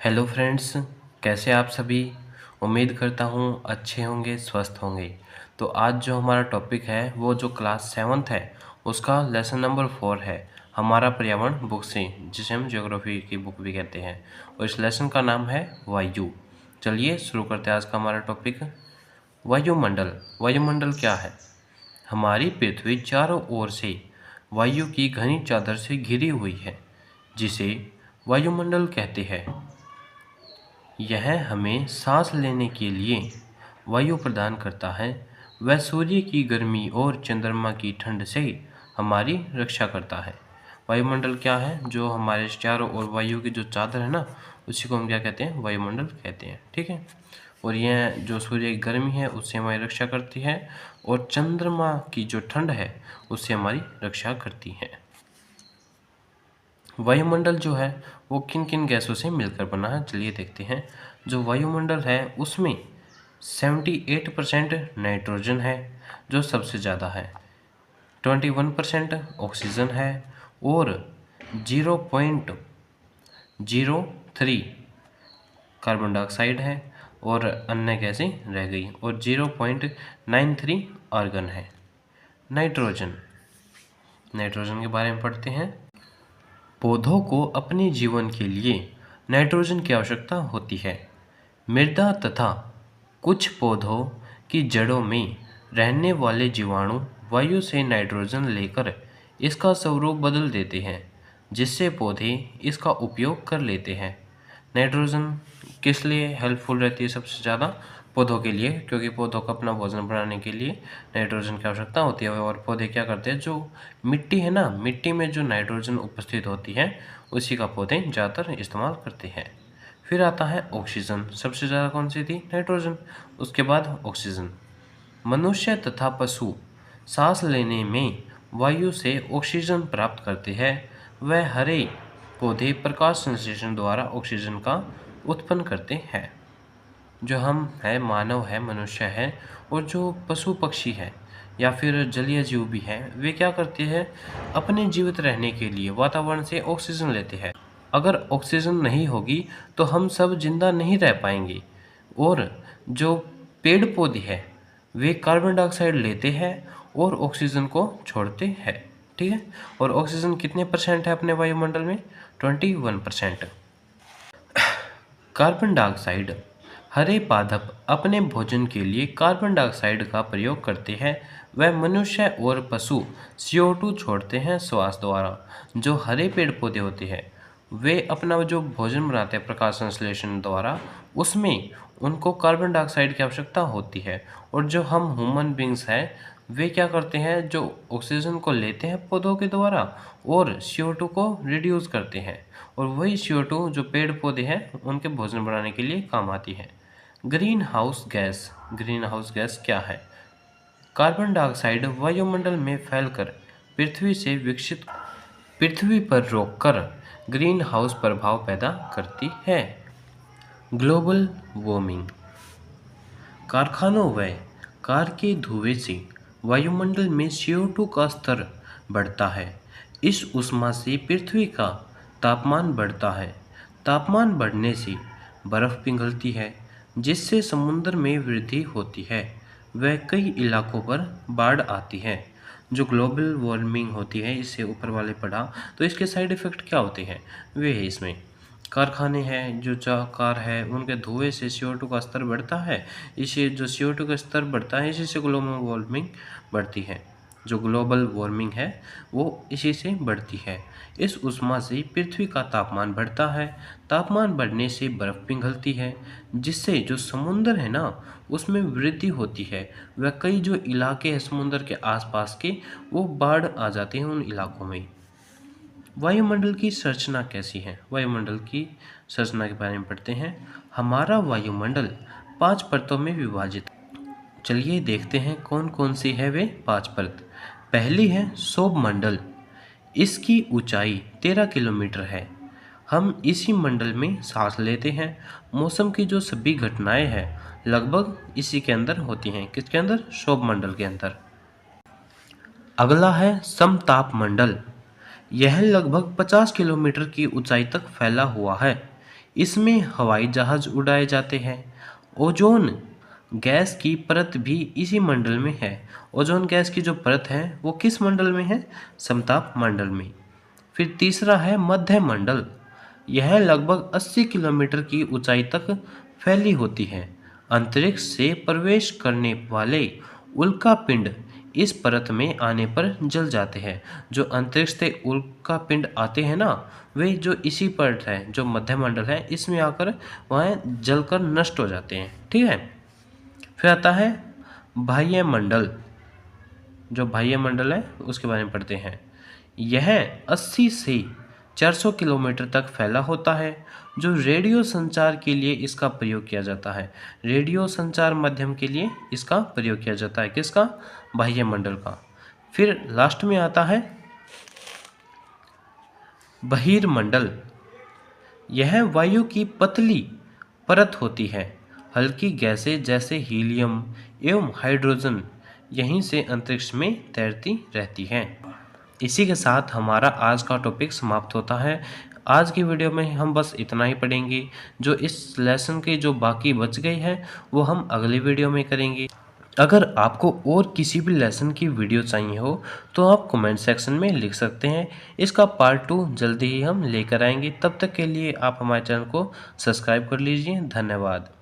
Hello friends, कैसे आप सभी। उम्मीद करता हूँ अच्छे होंगे, स्वस्थ होंगे। तो आज जो हमारा टॉपिक है वो जो क्लास 7th है उसका लेसन नंबर 4 है, हमारा पर्यावरण बुक से, जिसे हम ज्योग्राफी की बुक भी कहते हैं। और इस लेसन का नाम है वायु। चलिए शुरू करते हैं आज का हमारा टॉपिक। वायुमंडल। वायुमंडल क्या है? हमारी पृथ्वी चारों ओर से वायु की घनी चादर से घिरी हुई है, जिसे वायुमंडल कहते हैं। यह हमें सांस लेने के लिए वायु प्रदान करता है। वह सूर्य की गर्मी और चंद्रमा की ठंड से हमारी रक्षा करता है। वायुमंडल क्या है? जो हमारे चारों ओर वायु की जो चादर है ना, उसी को हम क्या कहते हैं? वायुमंडल कहते हैं। ठीक है। और यह जो सूर्य की गर्मी है उससे हमारी रक्षा करती है, और चंद्रमा की जो ठंड है उससे हमारी रक्षा करती है। वायुमंडल जो है वो किन किन गैसों से मिलकर बना है, चलिए देखते हैं। जो वायुमंडल है उसमें 78% नाइट्रोजन है, जो सबसे ज़्यादा है। 21% ऑक्सीजन है, और 0.03 कार्बन डाइऑक्साइड है, और अन्य गैसें रह गई, और 0.93 आर्गन है। नाइट्रोजन। नाइट्रोजन के बारे में पढ़ते हैं। पौधों को अपने जीवन के लिए नाइट्रोजन की आवश्यकता होती है। मृदा तथा कुछ पौधों की जड़ों में रहने वाले जीवाणु वायु से नाइट्रोजन लेकर इसका स्वरूप बदल देते हैं, जिससे पौधे इसका उपयोग कर लेते हैं। नाइट्रोजन किस लिए हेल्पफुल रहती है? सबसे ज़्यादा पौधों के लिए, क्योंकि पौधों को अपना भोजन बनाने के लिए नाइट्रोजन की आवश्यकता होती है। और पौधे क्या करते हैं? जो मिट्टी है ना, मिट्टी में जो नाइट्रोजन उपस्थित होती है उसी का पौधे ज़्यादातर इस्तेमाल करते हैं। फिर आता है ऑक्सीजन। सबसे ज़्यादा कौन सी थी? नाइट्रोजन। उसके बाद ऑक्सीजन। मनुष्य तथा पशु सांस लेने में वायु से ऑक्सीजन प्राप्त करते हैं। वह हरे पौधे प्रकाश संश्लेषण द्वारा ऑक्सीजन का उत्पन्न करते हैं। जो हम है, मानव है, मनुष्य है, और जो पशु पक्षी है या फिर जलीय जीव भी हैं, वे क्या करते हैं? अपने जीवित रहने के लिए वातावरण से ऑक्सीजन लेते हैं। अगर ऑक्सीजन नहीं होगी तो हम सब जिंदा नहीं रह पाएंगे। और जो पेड़ पौधे हैं वे कार्बन डाइऑक्साइड लेते हैं और ऑक्सीजन को छोड़ते हैं। ठीक है। और ऑक्सीजन कितने परसेंट है अपने वायुमंडल में? 21%। Carbon dioxide. हरे पादप अपने भोजन के लिए कार्बन डाइऑक्साइड का प्रयोग करते हैं। वह मनुष्य और पशु CO2 छोड़ते हैं श्वास द्वारा। जो हरे पेड़ पौधे होते हैं वे अपना जो भोजन बनाते हैं प्रकाश संश्लेषण द्वारा, उसमें उनको कार्बन डाइऑक्साइड की आवश्यकता होती है। और जो हम ह्यूमन बींग्स हैं वे क्या करते हैं? जो ऑक्सीजन को लेते हैं पौधों के द्वारा और CO2 को रिड्यूस करते हैं, और वही CO2 जो पेड़ पौधे हैं उनके भोजन बनाने के लिए काम आती है। Green house gas. Green house gas क्या है? कार्बन डाइऑक्साइड वायुमंडल में फैलकर पृथ्वी पर रोककर ग्रीन हाउस प्रभाव पैदा करती है। Global warming. कारखानों व कार के धुएं से वायुमंडल में CO2 का स्तर बढ़ता है। इस ऊष्मा से पृथ्वी का तापमान बढ़ता है। तापमान बढ़ने से बर्फ पिघलती है, जिससे समुद्र में वृद्धि होती है। वह कई इलाकों पर बाढ़ आती है। जो ग्लोबल वार्मिंग होती है, इससे ऊपर वाले पढ़ा, तो इसके साइड इफ़ेक्ट क्या होते हैं? वे है इसमें कारखाने हैं, जो कार है, उनके धुएं से CO2 का स्तर बढ़ता है। इसी जो CO2 का स्तर बढ़ता है इसी से ग्लोबल वार्मिंग बढ़ती है। जो ग्लोबल वार्मिंग है वो इसी से बढ़ती है। इस ऊष्मा से पृथ्वी का तापमान बढ़ता है। तापमान बढ़ने से बर्फ़ पिघलती है, जिससे जो समुद्र है ना उसमें वृद्धि होती है। वह कई जो इलाके हैं समुद्र के आसपास के, वो बाढ़ आ जाते हैं उन इलाकों में। वायुमंडल की संरचना कैसी है? वायुमंडल की संरचना के बारे में पढ़ते हैं। हमारा वायुमंडल 5 परतों में विभाजित। चलिए देखते हैं कौन कौन सी है वे 5 परत। पहली है सौरमंडल। इसकी ऊंचाई 13 किलोमीटर है। हम इसी मंडल में सांस लेते हैं। मौसम की जो सभी घटनाएं हैं लगभग इसी के अंदर होती हैं। किसके अंदर? सौरमंडल के अंदर। अगला है समताप मंडल। यह लगभग 50 किलोमीटर की ऊंचाई तक फैला हुआ है। इसमें हवाई जहाज उड़ाए जाते हैं। ओजोन गैस की परत भी इसी मंडल में है। ओजोन गैस की जो परत है वो किस मंडल में है? समताप मंडल में। फिर तीसरा है मध्य मंडल। यह लगभग 80 किलोमीटर की ऊंचाई तक फैली होती है। अंतरिक्ष से प्रवेश करने वाले उल्कापिंड इस परत में आने पर जल जाते हैं। जो अंतरिक्ष से उल्कापिंड आते हैं ना, वे जो इसी परत है जो मध्य मंडल है इसमें आकर वह जलकर नष्ट हो जाते हैं। ठीक है। फिर आता है बाह्य मंडल। जो बाह्य मंडल है उसके बारे में पढ़ते हैं। यह 80 से 400 किलोमीटर तक फैला होता है। जो रेडियो संचार के लिए इसका प्रयोग किया जाता है। रेडियो संचार माध्यम के लिए इसका प्रयोग किया जाता है। किसका? बाह्य मंडल का। फिर लास्ट में आता है बहिर्मंडल। यह वायु की पतली परत होती है। हल्की गैसें जैसे हीलियम एवं हाइड्रोजन यहीं से अंतरिक्ष में तैरती रहती हैं। इसी के साथ हमारा आज का टॉपिक समाप्त होता है। आज की वीडियो में हम बस इतना ही पढ़ेंगे। जो इस लेसन के जो बाकी बच गई है वो हम अगली वीडियो में करेंगे। अगर आपको और किसी भी लेसन की वीडियो चाहिए हो तो आप कमेंट सेक्शन में लिख सकते हैं। इसका पार्ट 2 जल्दी ही हम लेकर आएंगे। तब तक के लिए आप हमारे चैनल को सब्सक्राइब कर लीजिए। धन्यवाद।